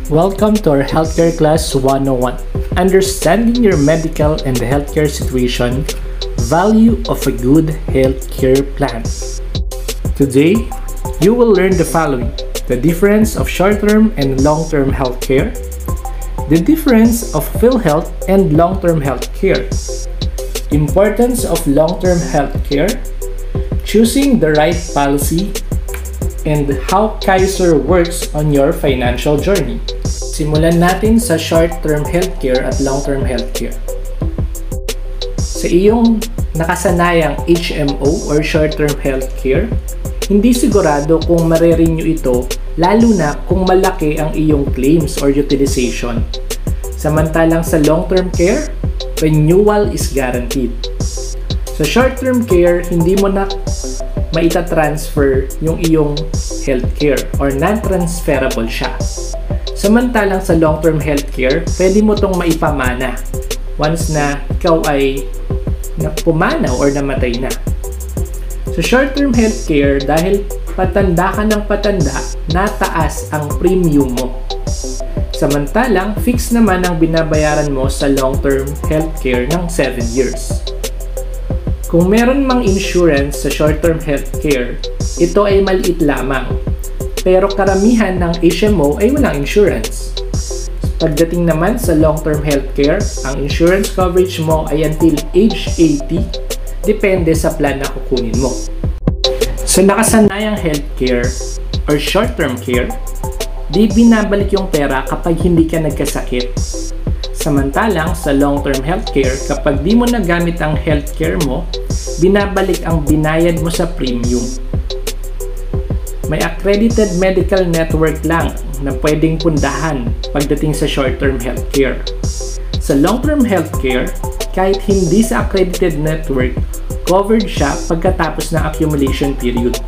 Welcome to our Healthcare Class 101, Understanding Your Medical and Healthcare Situation, Value of a Good Healthcare Plan. Today, you will learn the following: the difference of short-term and long-term healthcare, the difference of PhilHealth and long-term healthcare, importance of long-term healthcare, choosing the right policy, and how Kaiser works on your financial journey. Simulan natin sa short-term healthcare at long-term healthcare. Sa iyong nakasanayang HMO or short-term healthcare, hindi sigurado kung mare-renew ito, lalo na kung malaki ang iyong claims or utilization. Samantalang sa long-term care, renewal is guaranteed. Sa short-term care, hindi mo na maita-transfer yung iyong healthcare or non-transferable siya. Samantalang sa long-term healthcare, pwede mo itong maipamana once na ikaw ay pumanaw or namatay na. Sa short-term healthcare, dahil patanda ka ng patanda, nataas ang premium mo. Samantalang, fixed naman ang binabayaran mo sa long-term healthcare ng 7 years. Kung meron mang insurance sa short-term healthcare, ito ay maliit lamang. Pero karamihan ng HMO ay walang insurance. Pagdating naman sa long-term healthcare, ang insurance coverage mo ay until age 80, depende sa plan na kukunin mo. Sa nakasanayang healthcare or short-term care, di binabalik yung pera kapag hindi ka nagkasakit. Samantalang sa long-term healthcare, kapag di mo nagamit ang healthcare mo, binabalik ang binayad mo sa premium. May accredited medical network lang na pwedeng pundahan pagdating sa short-term healthcare. Sa long-term healthcare, kahit hindi sa accredited network, covered siya pagkatapos ng accumulation period.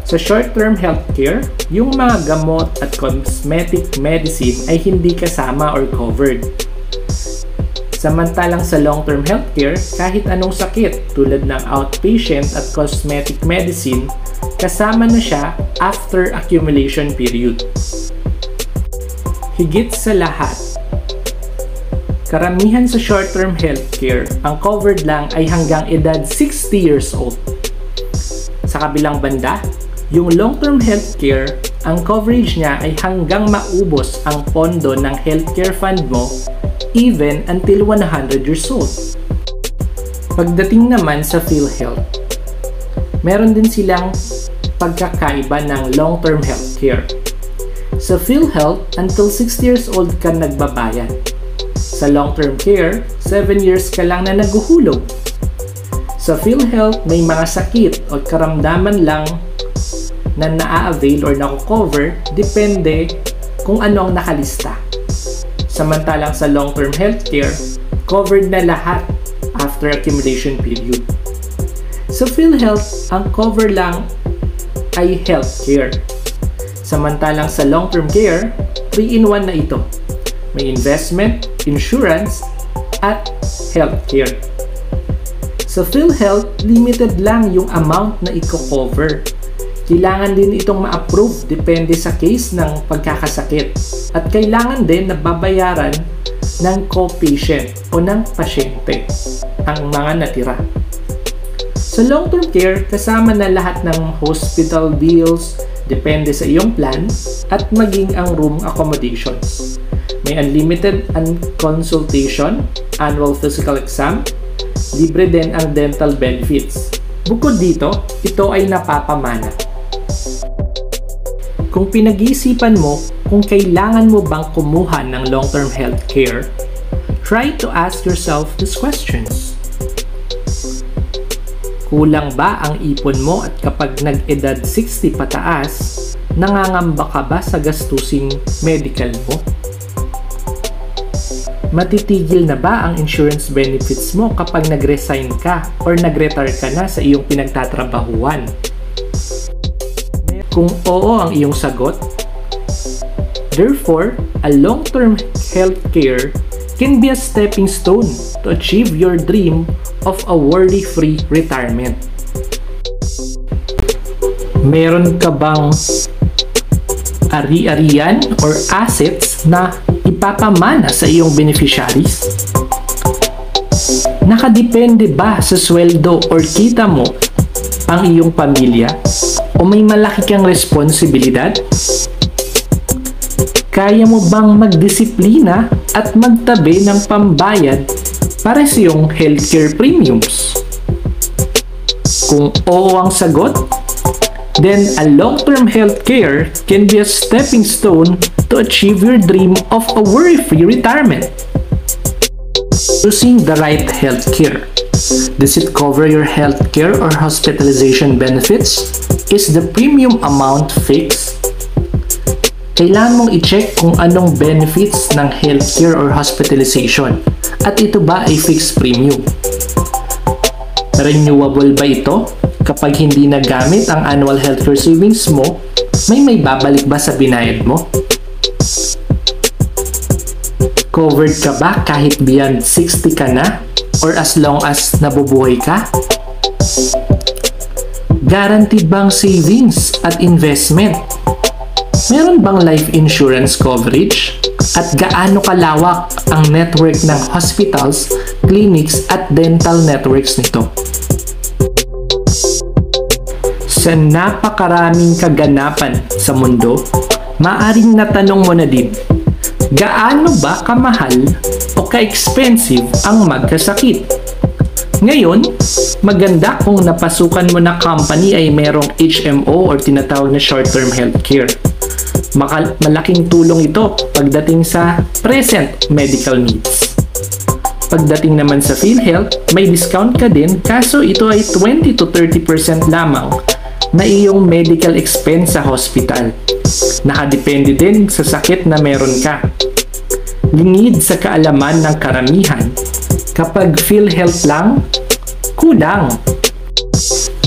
Sa short-term healthcare, yung mga gamot at cosmetic medicine ay hindi kasama or covered. Samantalang sa long-term healthcare, kahit anong sakit tulad ng outpatient at cosmetic medicine, kasama na siya after accumulation period. Higit sa lahat, karamihan sa short-term healthcare, ang covered lang ay hanggang edad 60 years old. Sa kabilang banda, yung long-term healthcare, ang coverage niya ay hanggang maubos ang pondo ng healthcare fund mo even until 100 years old. Pagdating naman sa PhilHealth, meron din silang pagkakaiba ng long-term healthcare. Sa PhilHealth, until 60 years old ka nagbabayad. Sa long-term care, 7 years ka lang na naguhulog. Sa PhilHealth, may mga sakit o karamdaman lang na naa-avail or naku-cover, depende kung ano ang nakalista. Samantalang sa long-term healthcare, covered na lahat after accumulation period. Sa PhilHealth, ang cover lang ay healthcare. Samantalang sa long-term care, 3-in-1 na ito. May investment, insurance, at healthcare. Sa PhilHealth, limited lang yung amount na i-cover. Kailangan din itong ma-approve depende sa case ng pagkakasakit at kailangan din na babayaran ng co-patient o ng pasyente ang mga natira. Sa long-term care, kasama na lahat ng hospital bills, depende sa iyong plan, at maging ang room accommodations. May unlimited consultation, annual physical exam, libre din ang dental benefits. Bukod dito, ito ay napapamana. Kung pinag-iisipan mo kung kailangan mo bang kumuha ng long-term health care, try to ask yourself these questions. Kulang ba ang ipon mo at kapag nag-edad 60 pataas, nangangamba ka ba sa gastusing medical mo? Matitigil na ba ang insurance benefits mo kapag nag-resign ka or nag-retire ka na sa iyong pinagtatrabahuan? Kung oo ang iyong sagot, therefore, a long-term health care can be a stepping stone to achieve your dream of a worry-free retirement. Meron ka bang ari-arian or assets na ipapamana sa iyong beneficiaries? Nakadepende ba sa sweldo or kita mo ang iyong pamilya o may malaki kang responsibilidad? Kaya mo bang magdisiplina at magtabi ng pambayad para sa iyong healthcare premiums? Kung oo ang sagot, then a long-term healthcare can be a stepping stone to achieve your dream of a worry-free retirement. Choosing the right healthcare. Does it cover your healthcare or hospitalization benefits? Is the premium amount fixed? Kailangan mong i-check kung anong benefits ng healthcare or hospitalization at ito ba ay fixed premium. Renewable ba ito? Kapag hindi nagamit ang annual healthcare savings mo, may babalik ba sa binayad mo? Covered ka ba kahit beyond 60 ka na? Or as long as nabubuhay ka? Guaranteed bang savings at investment? Meron bang life insurance coverage? At gaano kalawak ang network ng hospitals, clinics at dental networks nito? Sa napakaraming kaganapan sa mundo, maaring natanong mo na din, gaano ba kamahal o ka-expensive ang magkasakit? Ngayon, maganda kung napasukan mo na company ay merong HMO or tinatawag na short-term healthcare. Malaking tulong ito pagdating sa present medical needs. Pagdating naman sa PhilHealth, may discount ka din kaso ito ay 20 to 30% lamang na iyong medical expense sa hospital. Nakadepende din sa sakit na meron ka. Lingid sa kaalaman ng karamihan, kapag PhilHealth lang, kulang.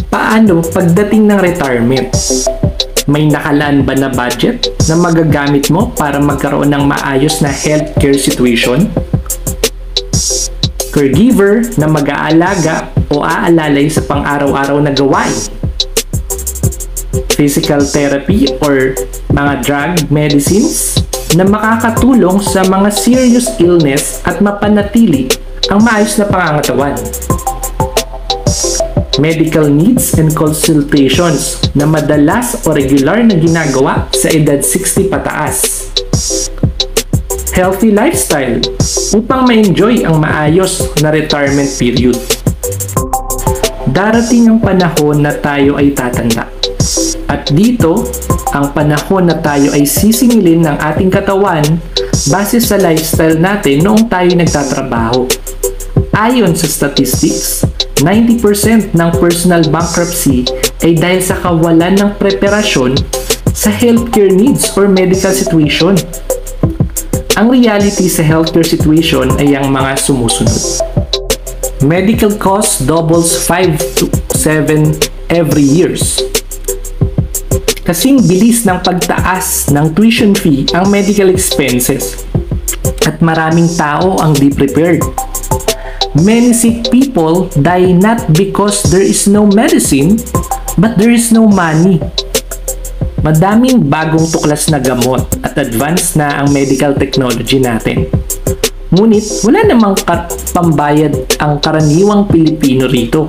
Paano pagdating ng retirement? May nakalaan ba na budget na magagamit mo para magkaroon ng maayos na healthcare situation? Caregiver na mag-aalaga o aalalay sa pang-araw-araw na gawain? Physical therapy or mga drug medicines na makakatulong sa mga serious illness at mapanatili ang maayos na pangangatawan? Medical needs and consultations na madalas o regular na ginagawa sa edad 60 pataas. Healthy lifestyle upang ma-enjoy ang maayos na retirement period. Darating ang panahon na tayo ay tatanda. At dito, ang panahon na tayo ay sisingilin ng ating katawan base sa lifestyle natin noong tayo nagtatrabaho. Ayon sa statistics, 90% ng personal bankruptcy ay dahil sa kawalan ng preparasyon sa healthcare needs or medical situation. Ang reality sa healthcare situation ay ang mga sumusunod. Medical cost doubles 5 to 7 every years. Kasing bilis ng pagtaas ng tuition fee ang medical expenses at maraming tao ang di prepared. Many sick people die not because there is no medicine, but there is no money. Madaming bagong tuklas na gamot at advanced na ang medical technology natin. Ngunit wala namang pambayad ang karaniwang Pilipino rito.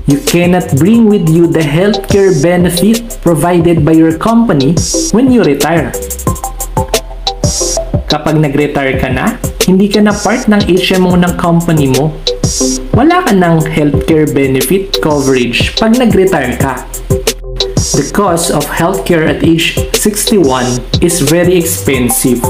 You cannot bring with you the healthcare benefit provided by your company when you retire. Kapag nag-retire ka na, hindi ka na part ng HMO ng company mo. Wala ka ng healthcare benefit coverage pag nag-retire ka. The cost of healthcare at age 61 is very expensive.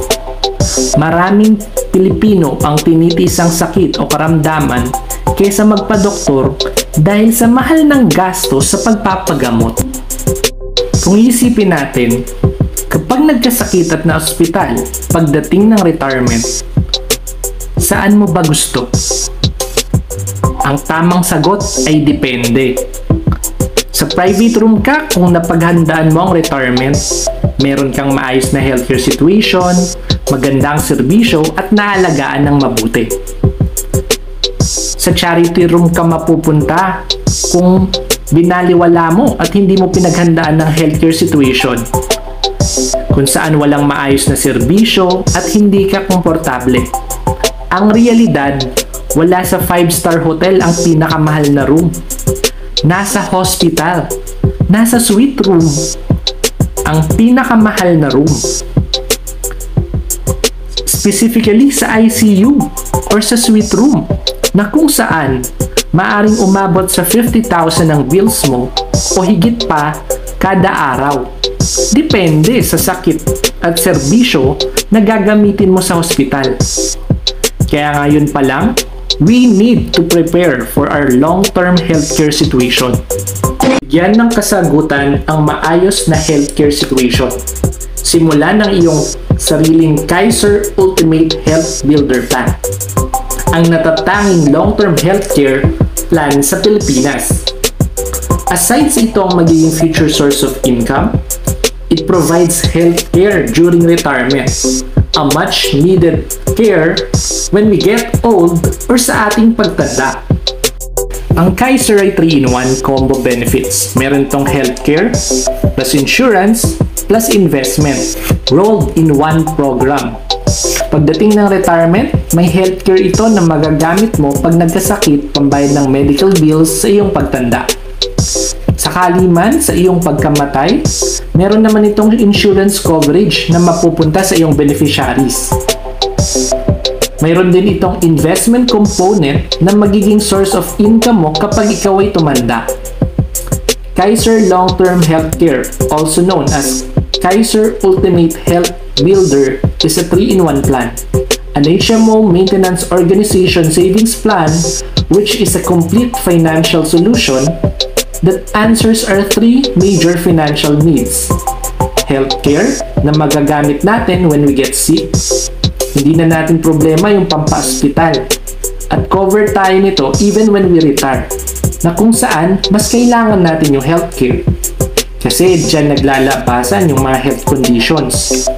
Maraming Pilipino ang tinitis ang sakit o karamdaman kaysa magpa-doktor dahil sa mahal ng gasto sa pagpapagamot. Kung isipin natin, kapag nagkasakit at na ospital, pagdating ng retirement, saan mo ba gusto? Ang tamang sagot ay depende. Sa private room ka kung napaghandaan mo ang retirement, meron kang maayos na healthcare situation, magandang serbisyo at naalagaan ng mabuti. Sa charity room ka mapupunta kung binaliwala mo at hindi mo pinaghandaan ng healthcare situation. kung saan walang maayos na serbisyo at hindi ka komportable. Ang realidad, wala sa 5-star hotel ang pinakamahal na room. Nasa hospital, nasa suite room, ang pinakamahal na room. Specifically sa ICU or sa suite room na kung saan maaring umabot sa 50,000 ang bills mo o higit pa kada araw. Depende sa sakit at serbisyo na gagamitin mo sa hospital. Kaya ngayon pa lang, we need to prepare for our long-term healthcare situation. Bigyan ng kasagutan ang maayos na healthcare situation. Simulan ng iyong sariling Kaiser Ultimate Health Builder Plan, ang natatanging long-term healthcare plan sa Pilipinas. Aside sa ito ang magiging future source of income, it provides healthcare during retirement, a much needed care when we get old or sa ating pagtanda. Ang Kaiser ay 3-in-1 combo benefits. Meron tong healthcare, plus insurance, plus investment, rolled in one program. Pagdating ng retirement, may healthcare ito na magagamit mo pag nagkasakit, pambayad ng medical bills sa iyong pagtanda. Sakali man sa iyong pagkamatay, meron naman itong insurance coverage na mapupunta sa iyong beneficiaries. Mayroon din itong investment component na magiging source of income mo kapag ikaw ay tumanda. Kaiser Long-Term Healthcare, also known as Kaiser Ultimate Health Builder, is a 3-in-1 plan, an HMO maintenance organization savings plan which is a complete financial solution that answers our 3 major financial needs. Healthcare na magagamit natin when we get sick. Hindi na natin problema yung pampa-hospital. At cover tayo nito even when we retire, na kung saan mas kailangan natin yung healthcare. Kasi dyan naglalabasan yung mga health conditions.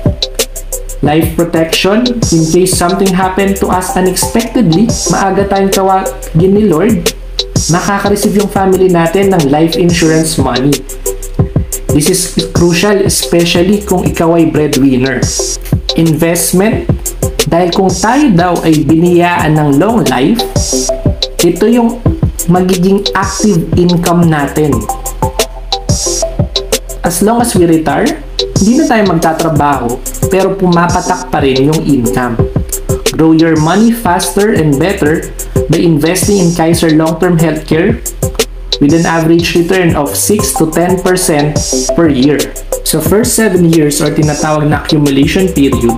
Life protection, in case something happened to us unexpectedly, maaga tayong tawagin ni Lord, makaka-receive yung family natin ng life insurance money. This is crucial especially kung ikaw ay breadwinner. Investment, dahil kung tayo daw ay biniyaan ng long life, ito yung magiging active income natin. As long as we retire, hindi na tayo magtatrabaho pero pumapatak pa rin yung income. Grow your money faster and better by investing in Kaiser Long-Term Healthcare with an average return of 6 to 10% per year. So first 7 years or tinatawag na accumulation period,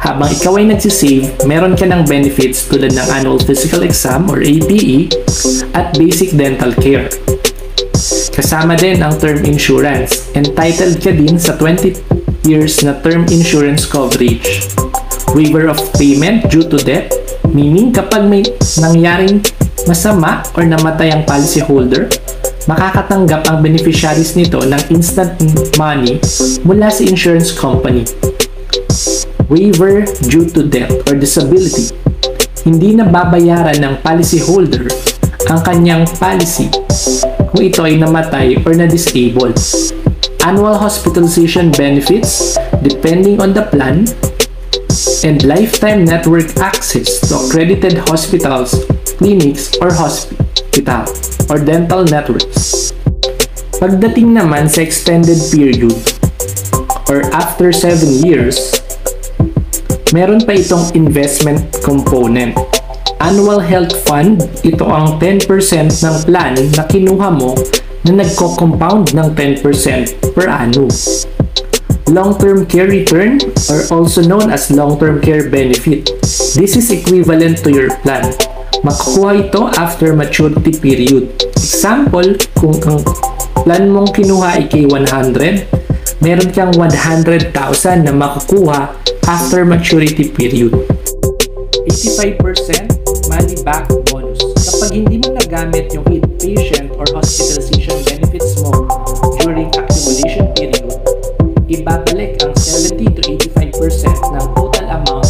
habang ikaw ay nagsisave, meron ka ng benefits tulad ng annual physical exam or APE at basic dental care. Kasama din ang term insurance. Entitled ka din sa 20 years na term insurance coverage. Waiver of payment due to death, meaning kapag may nangyaring masama or namatay ang policyholder, makakatanggap ang beneficiaries nito ng instant money mula sa insurance company. Waiver due to death or disability, hindi na babayaran ng policyholder ang kanyang policy kung ito ay namatay or na-disable. Annual hospitalization benefits depending on the plan, and lifetime network access to accredited hospitals, clinics, or hospital or dental networks. Pagdating naman sa extended period or after 7 years, meron pa itong investment component. Annual health fund, ito ang 10% ng plan na kinuha mo na nagko-compound ng 10% per annum. Long-term care return, or also known as long-term care benefit. This is equivalent to your plan. Makukuha ito after maturity period. Example, kung ang plan mong kinuha ay K100, meron kang 100,000 na makukuha after maturity period. 85% money back bonus. Kapag hindi mo nagamit yung inpatient or hospitalization benefits mo during accumulation period, ibabalik ang 70 to 85% ng total amount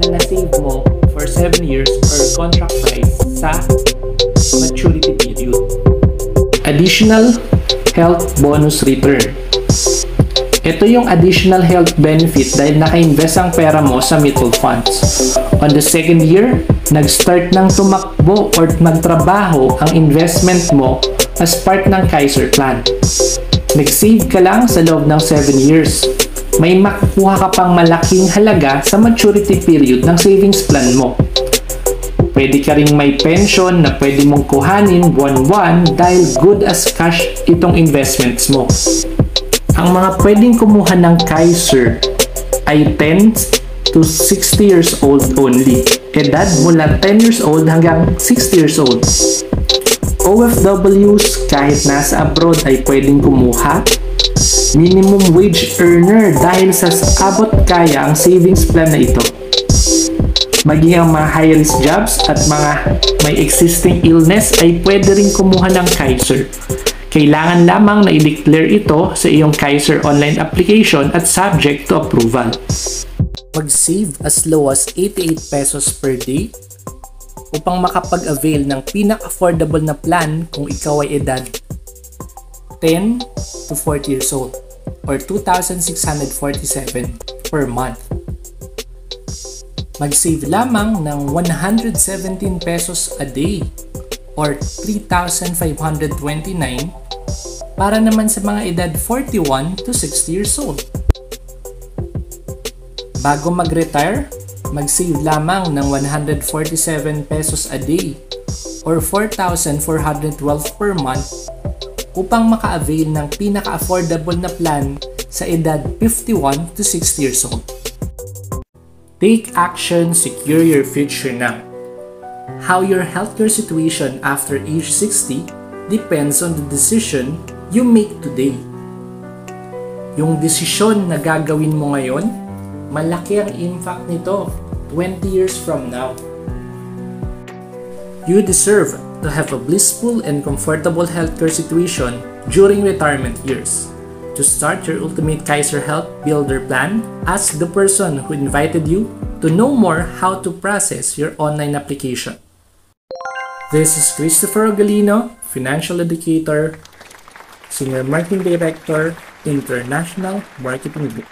na na-save mo for 7 years or contract price sa maturity period. Additional health bonus return. Ito yung additional health benefit dahil naka-invest ang pera mo sa mutual funds. On the second year, nag-start ng tumakbo or magtrabaho ang investment mo as part ng Kaiser Plan. Nag-save ka lang sa loob ng 7 years. May makukuha ka pang malaking halaga sa maturity period ng savings plan mo. Pwede ka ring may pension na pwede mong kuhanin buwan-buwan dahil good as cash itong investments mo. Ang mga pwedeng kumuha ng Kaiser ay 10 to 60 years old only. Edad mula 10 years old hanggang 60 years old. OFWs kahit nasa abroad ay pwedeng kumuha. Minimum wage earner dahil sa abot kaya ang savings plan na ito. Maging ang mga high-risk jobs at mga may existing illness ay pwede rin kumuha ng Kaiser. Kailangan lamang na i-declare ito sa iyong Kaiser online application at subject to approval. Mag-save as low as 88 pesos per day upang makapag-avail ng pinaka-affordable na plan kung ikaw ay edad 10 to 40 years old or 2,647 per month. Mag-save lamang ng 117 pesos a day or 3,529 para naman sa mga edad 41 to 60 years old. Bago mag-retire, mag-save lamang ng 147 pesos a day or 4,412 per month upang maka-avail ng pinaka-affordable na plan sa edad 51 to 60 years old. Take action, secure your future now. How your healthcare situation after age 60 depends on the decision you make today. Yung desisyon na gagawin mo ngayon, malaki ang impact nito 20 years from now. You deserve to have a blissful and comfortable healthcare situation during retirement years. To start your ultimate Kaiser Health Builder plan, ask the person who invited you to know more how to process your online application. This is Christopher Ogalino, Financial Educator, Senior Marketing Director, International Marketing Group.